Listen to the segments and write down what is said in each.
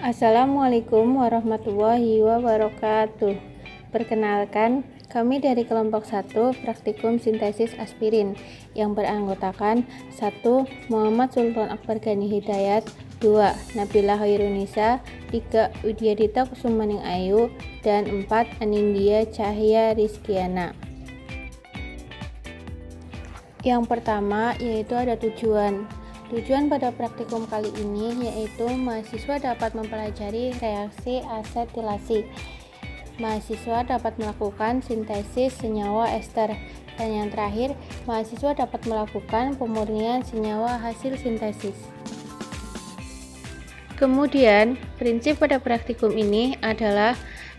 Assalamualaikum warahmatullahi wabarakatuh. Perkenalkan, kami dari kelompok 1 Praktikum Sintesis Aspirin yang beranggotakan 1. Muhammad Sultan Akbar Gani Hidayat, 2. Nabila Khairunisa, 3. Widyadita Kusumaning Ayu, dan 4. Anindya Cahya Rizkiana. Yang pertama yaitu ada tujuan. Tujuan pada praktikum kali ini yaitu mahasiswa dapat mempelajari reaksi asetilasi. Mahasiswa dapat melakukan sintesis senyawa ester. Dan yang terakhir, mahasiswa dapat melakukan pemurnian senyawa hasil sintesis. Kemudian, prinsip pada praktikum ini adalah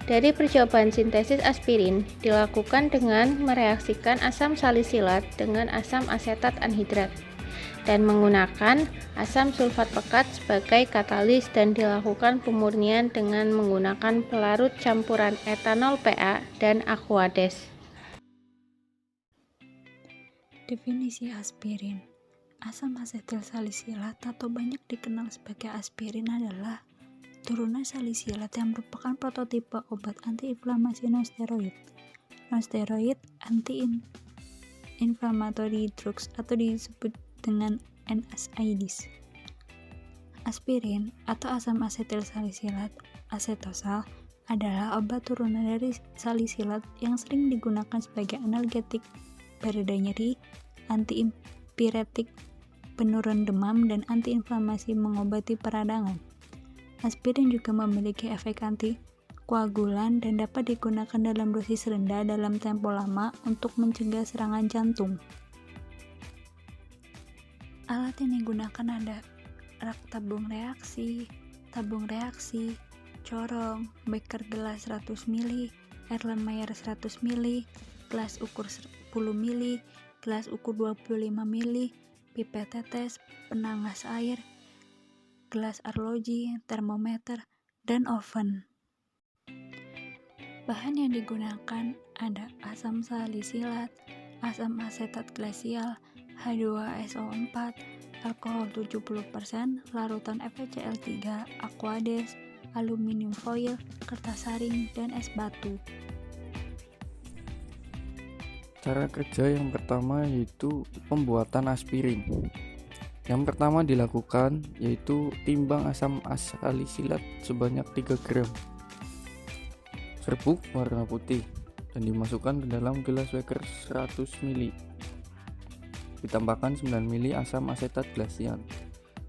dari percobaan sintesis aspirin dilakukan dengan mereaksikan asam salisilat dengan asam asetat anhidrat dan menggunakan asam sulfat pekat sebagai katalis dan dilakukan pemurnian dengan menggunakan pelarut campuran etanol PA dan aquades. Definisi aspirin. Asam asetil salisilat atau banyak dikenal sebagai aspirin adalah turunan salisilat yang merupakan prototipe obat antiinflamasi nonsteroid. Nonsteroid anti-inflammatory drugs atau disebut dengan NSAIDs. Aspirin atau asam asetil salisilat acetosal adalah obat turunan dari salisilat yang sering digunakan sebagai analgetik, pereda nyeri, antipiretik, penurun demam, dan antiinflamasi mengobati peradangan. Aspirin juga memiliki efek antikoagulan dan dapat digunakan dalam dosis rendah dalam tempo lama untuk mencegah serangan jantung. Alat yang digunakan ada rak tabung reaksi, corong, beker gelas 100 ml, Erlenmeyer 100 ml, gelas ukur 10 ml, gelas ukur 25 ml, pipet tetes, penangas air, gelas arloji, termometer, dan oven. Bahan yang digunakan ada asam salisilat, asam asetat glasial, H2SO4, alkohol 70%, larutan FeCl3, aquades, aluminium foil, kertas saring, dan es batu. Cara kerja yang pertama yaitu pembuatan aspirin. Yang pertama dilakukan yaitu timbang asam salisilat sebanyak 3 gram. Serbuk warna putih dan dimasukkan ke dalam gelas beker 100 ml. Ditambahkan 9 ml asam asetat glasial.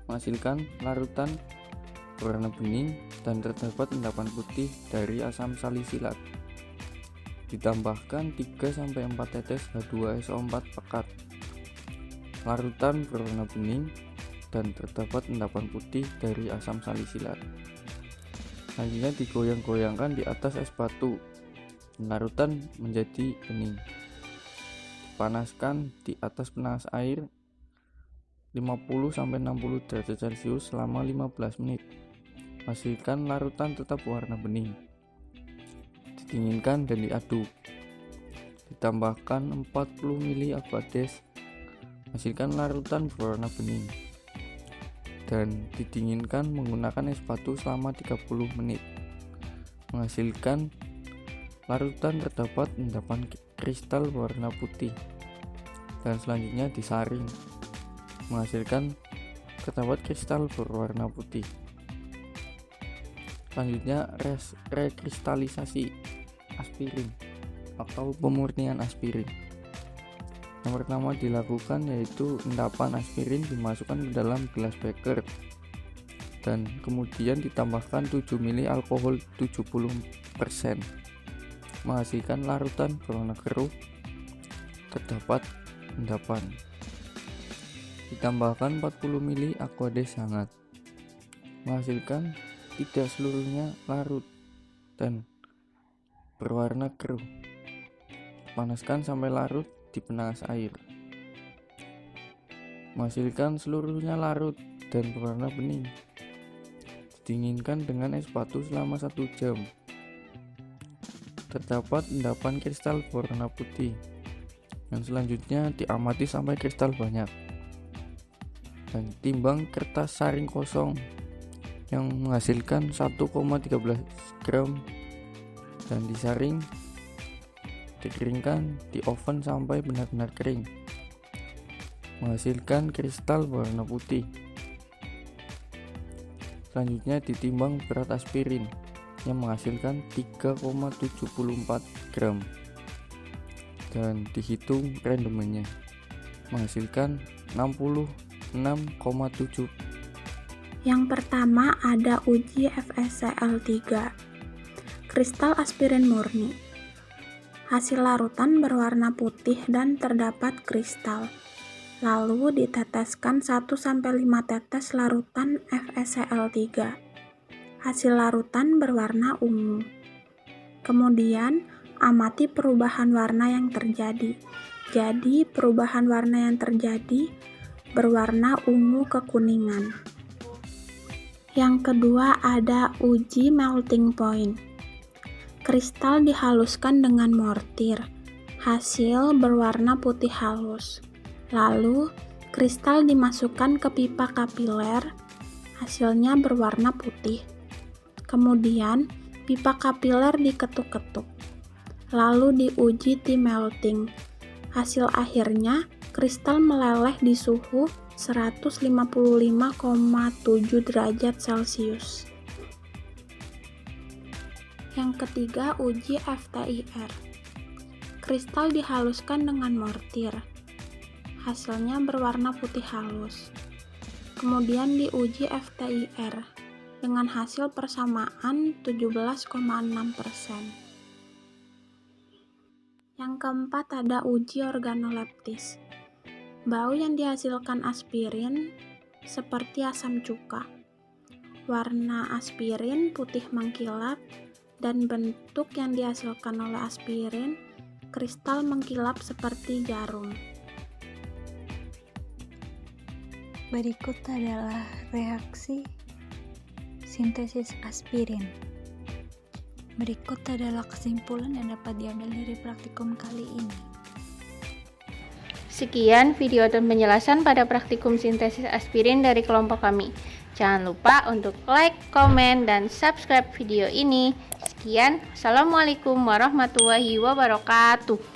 Menghasilkan larutan berwarna bening dan terdapat endapan putih dari asam salisilat. Ditambahkan 3-4 tetes H2SO4 pekat. Larutan berwarna bening dan terdapat endapan putih dari asam salisilat. Selanjutnya digoyang-goyangkan di atas es batu. Larutan menjadi bening. Panaskan di atas penanas air 50-60 derajat Celcius selama 15 menit. Pastikan larutan tetap warna bening. Didinginkan dan diaduk. Ditambahkan 40 ml aquades. Hasilkan larutan berwarna bening. Dan didinginkan menggunakan es batu selama 30 menit. Menghasilkan larutan terdapat endapan kristal berwarna putih. Dan selanjutnya disaring. Menghasilkan terdapat kristal berwarna putih. Selanjutnya rekristalisasi aspirin atau pemurnian aspirin. Yang pertama dilakukan yaitu endapan aspirin dimasukkan ke dalam gelas beker dan kemudian ditambahkan 7 ml alkohol 70%. Menghasilkan larutan berwarna keruh, terdapat endapan. Ditambahkan 40 ml aquades hangat. Menghasilkan tidak seluruhnya larut dan berwarna keruh. Panaskan sampai larut di penanas air. Menghasilkan seluruhnya larut dan berwarna bening. Didinginkan dengan es batu selama 1 jam. Terdapat endapan kristal berwarna putih. Dan selanjutnya diamati sampai kristal banyak. Dan timbang kertas saring kosong yang menghasilkan 1,13 gram dan disaring, dikeringkan di oven sampai benar-benar kering, menghasilkan kristal berwarna putih. Selanjutnya ditimbang berat aspirin yang menghasilkan 3,74 gram dan dihitung randomnya, menghasilkan 66,7. Yang pertama ada uji FeCl3, kristal aspirin murni. Hasil larutan berwarna putih dan terdapat kristal. Lalu diteteskan 1-5 tetes larutan FeCl3. Hasil larutan berwarna ungu. Kemudian amati perubahan warna yang terjadi. Jadi perubahan warna yang terjadi berwarna ungu kekuningan. Yang kedua ada uji melting point. Kristal dihaluskan dengan mortir. Hasil berwarna putih halus. Lalu kristal dimasukkan ke pipa kapiler. Hasilnya berwarna putih. Kemudian pipa kapiler diketuk-ketuk. Lalu diuji T-melting. Hasil akhirnya kristal meleleh di suhu 155,7 derajat Celcius. Yang ketiga, uji FTIR. Kristal dihaluskan dengan mortir. Hasilnya berwarna putih halus. Kemudian diuji FTIR dengan hasil persamaan 17,6%. Yang keempat ada uji organoleptis. Bau yang dihasilkan aspirin seperti asam cuka. Warna aspirin putih mengkilap dan bentuk yang dihasilkan oleh aspirin kristal mengkilap seperti jarum. Berikut adalah reaksi sintesis aspirin. Berikut adalah kesimpulan yang dapat diambil dari praktikum kali ini. Sekian video dan penjelasan pada praktikum sintesis aspirin dari kelompok kami. Jangan lupa untuk like, komen, dan subscribe video ini. Sekian, Assalamualaikum warahmatullahi wabarakatuh.